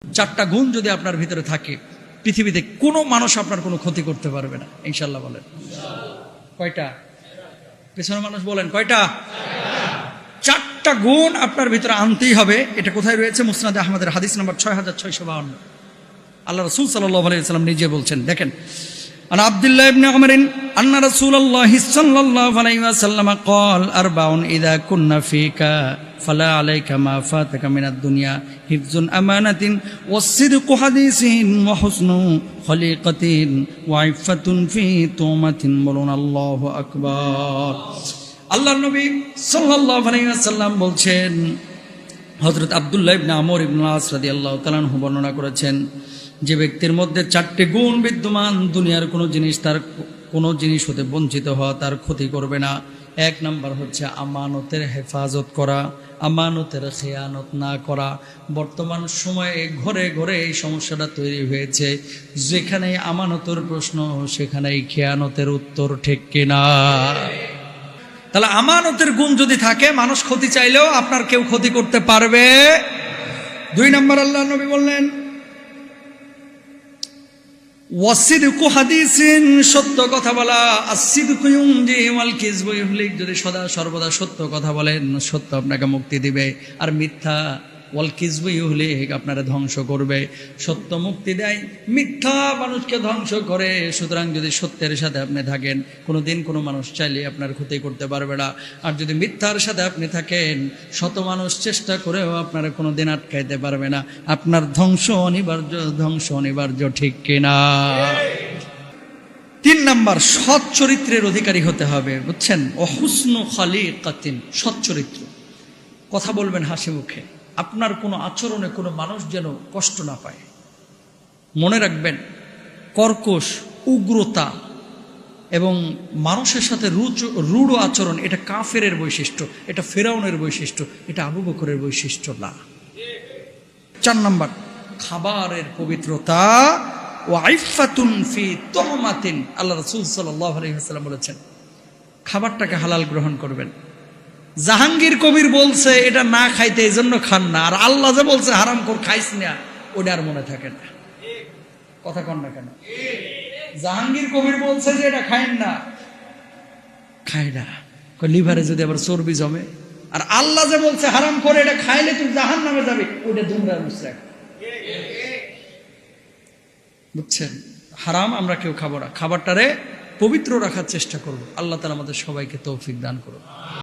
চারটা গুণ যদি আপনার ভিতরে থাকে, পৃথিবীতে কোনো মানুষ আপনার কোনো ক্ষতি করতে পারবে না, ইনশাল্লাহ বলেন। কয়টা? পেছনের মানুষ বলেন কয়টা? চারটা গুণ আপনার ভিতরে আনতেই হবে। এটা কোথায় রয়েছে? মুসনাদে আহমদের হাদিস নম্বর 6652। আল্লাহ রাসূল সাল্লাল্লাহু আলাইহি ওয়াসাল্লাম নিজে বলছেন, দেখেন, আন আব্দুল্লাহ ইবনে উমর আন্না রাসূলুল্লাহ সাল্লাল্লাহু আলাইহি ওয়াসাল্লাম قال أربع إذا كنا فيك فلا عليك ما فاتك من الدنيا حفظ أمانة والصدق حديث وحسن خليقة وعفة في تومة বলুন আল্লাহু আকবার। আল্লাহর নবী সাল্লাল্লাহু আলাইহি ওয়াসাল্লাম বলছেন, হযরত আব্দুল্লাহ ইবনে আমর ইবনে আস রাদিয়াল্লাহু তাআলা আনহু বর্ণনা করেছেন, যে ব্যক্তির মধ্যে চারটি গুণ বিদ্যমান, দুনিয়ার কোনো জিনিস তার কোনো জিনিস হতে বঞ্চিত হওয়া তার ক্ষতি করবে না। এক নাম্বার হচ্ছে আমানতের হেফাজত করা, আমানতের খেয়ানত না করা। বর্তমান সময়ে ঘরে ঘরে এই সমস্যাটা তৈরি হয়েছে, যেখানেই আমানতের প্রশ্ন সেখানেই খেয়ানতের উত্তর, ঠিক কিনা? তাহলে আমানতের গুণ যদি থাকে, মানুষ ক্ষতি চাইলেও আপনার কেউ ক্ষতি করতে পারবে। দুই নাম্বার আল্লাহ নবী বললেন ওয়াসিদকু হাদিসিন, সত্য কথা বলা। আসিদকু ইউনজি ওয়াল কিযবু ইহলিক, যদি সদা সর্বদা সত্য কথা বলেন, সত্য আপনাকে মুক্তি দিবে। আর মিথ্যা, ওয়াল কিযবু ইহলিক, আপনারা ধ্বংস করবে। সত্য মুক্তি দেয়, মিথ্যা মানুষকে ধ্বংস করে। সুতরাং যদি সত্যের সাথে আপনি থাকেন, কোনোদিন কোনো মানুষ চাইলে আপনার ক্ষতি করতে পারবে না। আর যদি মিথ্যার সাথে আপনি থাকেন, শত মানুষ চেষ্টা করেও আপনারা কোনোদিন আটকাইতে পারবে না। আপনার ধ্বংস অনিবার্য, ধ্বংস অনিবার্য, ঠিক কিনা? তিন নাম্বার, সৎ চরিত্রের অধিকারী হতে হবে, বুঝছেন? ও হুসনু খালিকাতিন, সৎ চরিত্র। কথা বলবেন হাসি মুখে, আপনার কোনো আচরণে কোনো মানুষ যেন কষ্ট না পায়। মনে রাখবেন, কর্কশ, উগ্রতা এবং মানুষের সাথে রূঢ় আচরণ, এটা কাফেরের বৈশিষ্ট্য, এটা ফেরাউনের বৈশিষ্ট্য, এটা আবু বকরের বৈশিষ্ট্য না। চার নাম্বার, খাবারের পবিত্রতা। ও আইফাতুন ফি তুমাতিন, আল্লাহ রাসূল সাল্লাল্লাহু আলাইহি ওয়াসাল্লাম বলেছেন, খাবারটাকে হালাল গ্রহণ করবেন। জাহাঙ্গীর কবির বলছে এটা না খাইতে, এই জন্য খান না। আর আল্লাহ যে বলছে হারাম কর, খাইস না, ওটা আর মনে থাকে না। কথা কন না কেন? জাহাঙ্গীর কবির বলছে যে এটা খাইন না, খায় না, লিভারে যদি আবার চর্বি জমে। আর আল্লাহ যে বলছে হারাম করে, এটা খাইলে তুই জাহান্নামে যাবে, ওটা দুমরার মুশরিক। বুঝছেন? হারাম আমরা কেউ খাবো না, খাবারটারে পবিত্র রাখার চেষ্টা করবো। আল্লাহ তাআলা আমাদের সবাইকে তৌফিক দান করুন।